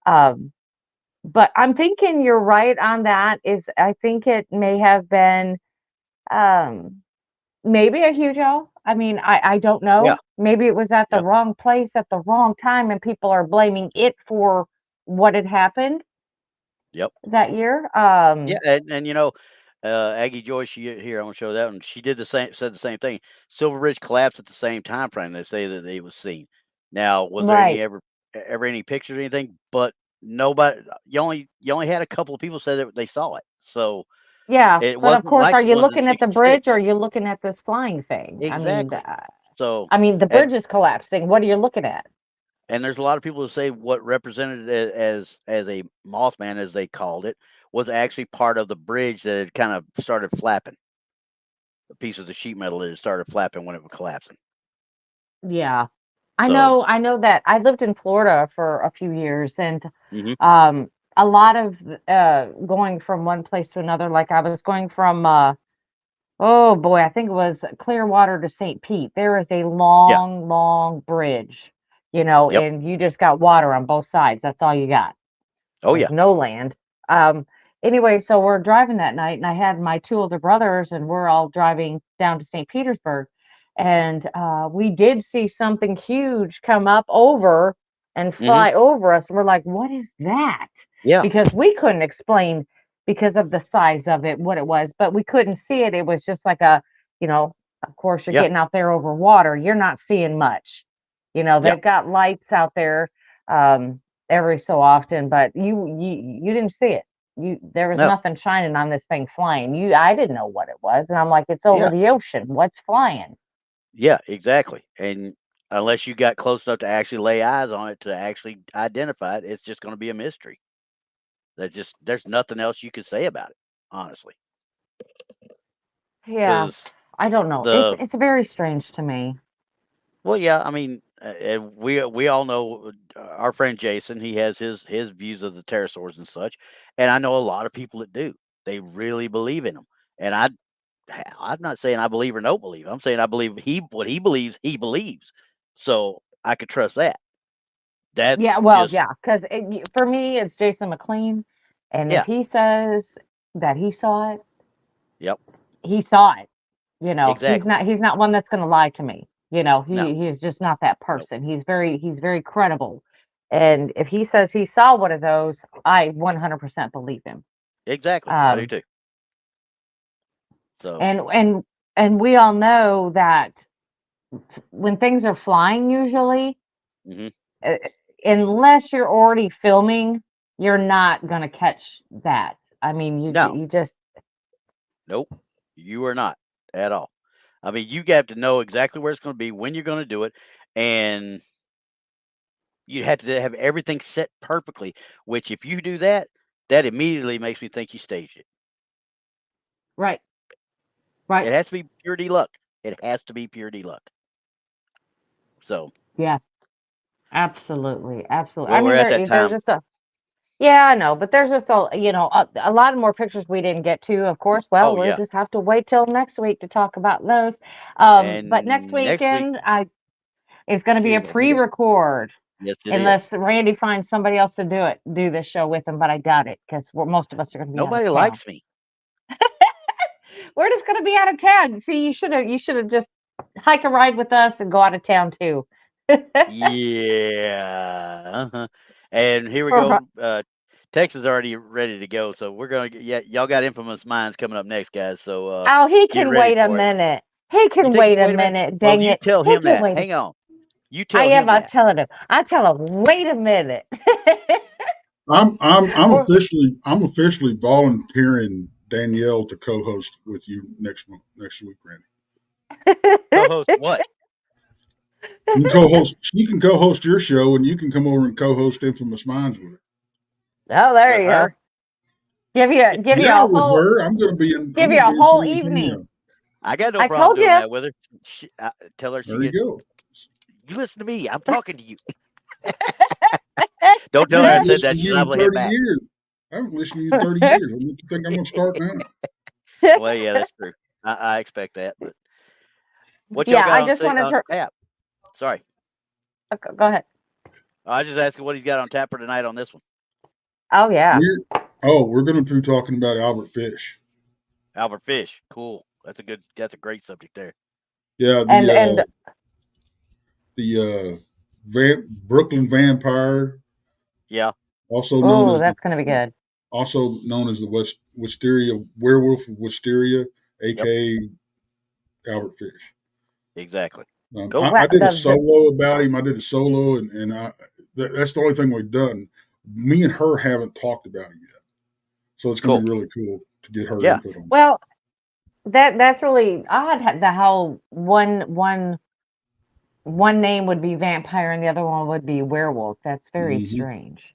um but I'm thinking you're right on that. Is I think it may have been um maybe a huge owl. I mean, I don't Yeah. know. Maybe it was at the Yep. wrong place at the wrong time, and people are blaming it for what had happened Yep. that year. Yeah, and Aggie Joy, here I want to show that one. She did said the same thing. Silver Ridge collapsed at the same time frame. They say that it was seen. Now, was there Right. ever any pictures or anything? But nobody. You only had a couple of people say that they saw it. So Yeah, it but of wasn't course, like are the you ones in looking at the '66. bridge or are you looking at this flying thing? I mean, Exactly. So the and bridge is collapsing. What are you looking at? and there's a lot of people who say what represented it as a Mothman, as they called it, was actually part of the bridge that had kind of started flapping. A piece of the sheet metal that had started flapping when it was collapsing. Yeah. I So, know I know that I lived in Florida for a few years, and mhm, um a lot of going from one place to another, like I was going from oh boy, I think it was Clearwater to St. Pete. There is a yeah, long, long bridge, yep, and you just got water on both sides. That's all you got. oh There's yeah, no land. Um, anyway, so we're driving that night, and I had my two older brothers, and we're all driving down to St. Petersburg. And we did see something huge come up over and mhm, fly over us. We're like, what is that? yeah, Because we couldn't explain. because of the size of it, what it was, but we couldn't see it. It was just like a, of course you're getting out there over water. You're not seeing much. They've got lights out there every so often, but you didn't see it. There was nothing shining on this thing flying. I didn't know what it was, and I'm like, it's over the ocean. What's flying? Yeah, exactly. And unless you got close enough to actually lay eyes on it to actually identify it, it's just going to be a mystery. There's nothing else you can say about it, honestly. Yeah, I don't know. It's very strange to me. Well, yeah, I mean, we all know our friend Jason. He has his views of the pterosaurs and such, and I know a lot of people that do. They really believe in them, and I'm not saying I believe or don't believe. I'm saying I believe what he believes. He believes, so I could trust that. That's because for me, it's Jason McLean, and if he says that he saw it, he saw it. Exactly. He's not one that's going to lie to me. He's just not that person. Nope. He's very credible. And if he says he saw one of those, I 100% believe him. Exactly. I do too. So and we all know that when things are flying, usually, unless you're already filming, you're not going to catch that. I mean, you just nope, you are not at all. I mean, you have to know exactly where it's going to be, when you're going to do it, and you have to have everything set perfectly. Which, if you do that, that immediately makes me think you staged it. Right. It has to be pure D luck. It has to be pure D luck. So. Yeah. Absolutely. Well, I mean, we're at that time. there's just yeah, I know, but there's just a lot of more pictures we didn't get to, of course. Well, we'll just have to wait till next week to talk about those. But next weekend, it's going to be a pre-record. Yes, it unless Randy finds somebody else to do this show with him, but I doubt it because most of us are going to be nobody out of town. likes me. We're just going to be out of town. See, you should have just hike a ride with us and go out of town too. Yeah. And here we go. Texas is already ready to go, so we're gonna y'all got Infamous Minds coming up next, guys. So he can wait a minute. He can wait a minute. Dang it! Tell him that. Hang on. You tell him that. I'm telling him. I tell him. Wait a minute. I'm officially volunteering Danielle to co-host with you next week, Randy. Co-host what? You co-host. She can co-host your show, and you can come over and co-host Infamous Minds with her. Oh, there you go. Give you a whole. With her, I'm going to be in. Give you a whole evening. I got no problem doing that with her. Tell her there you go. You listen to me. I'm talking to you. Don't tell her I said that. She's liable to hit back. I haven't listened to you in 30 years. What do you think I'm going to start now? Well, yeah, that's true. I expect that. But what y'all got I just wanted to tap? Sorry. Okay, go ahead. I was just asking what he's got on tap for tonight on this one. Oh, yeah. We're going to be talking about Albert Fish. Albert Fish. Cool. That's a great subject there. Yeah. The Brooklyn Vampire. Yeah. Also known as that's going to be good. Also known as the Wisteria Werewolf of Wisteria, aka Albert Fish. Exactly. I did a solo about him. I did a solo, and that's the only thing we've done. Me and her haven't talked about him yet, so it's going to be really cool to get her input on. Well, that's really odd. How one name would be vampire and the other one would be werewolf. That's very strange.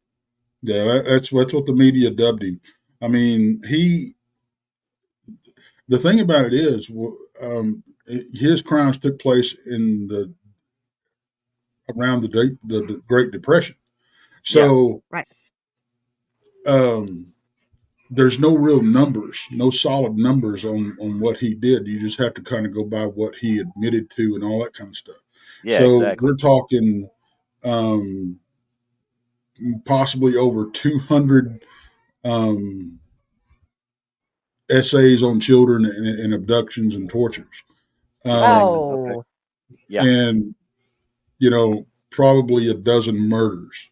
Yeah, that's what the media dubbed him. I mean, the thing about it is, his crimes took place around the Great Depression. So, there's no real numbers, no solid numbers on what he did. You just have to kind of go by what he admitted to and all that kind of stuff. Yeah, so exactly. We're talking possibly over 200 essays on children and abductions and tortures. Okay. Yeah. And, probably a dozen murders.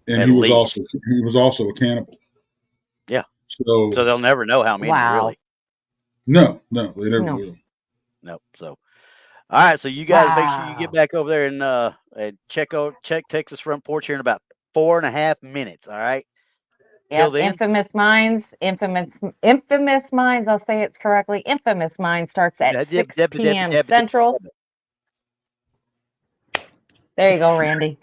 And he was also a cannibal. Yeah. So they'll never know how many, really. No, they never will. Nope. So, all right. So you guys make sure you get back over there and check Texas Front Porch here in about 4.5 minutes. All right. Yep, Infamous Minds. I'll say it's correctly. Infamous Minds starts at 6 p.m. Central. There you go, Randy.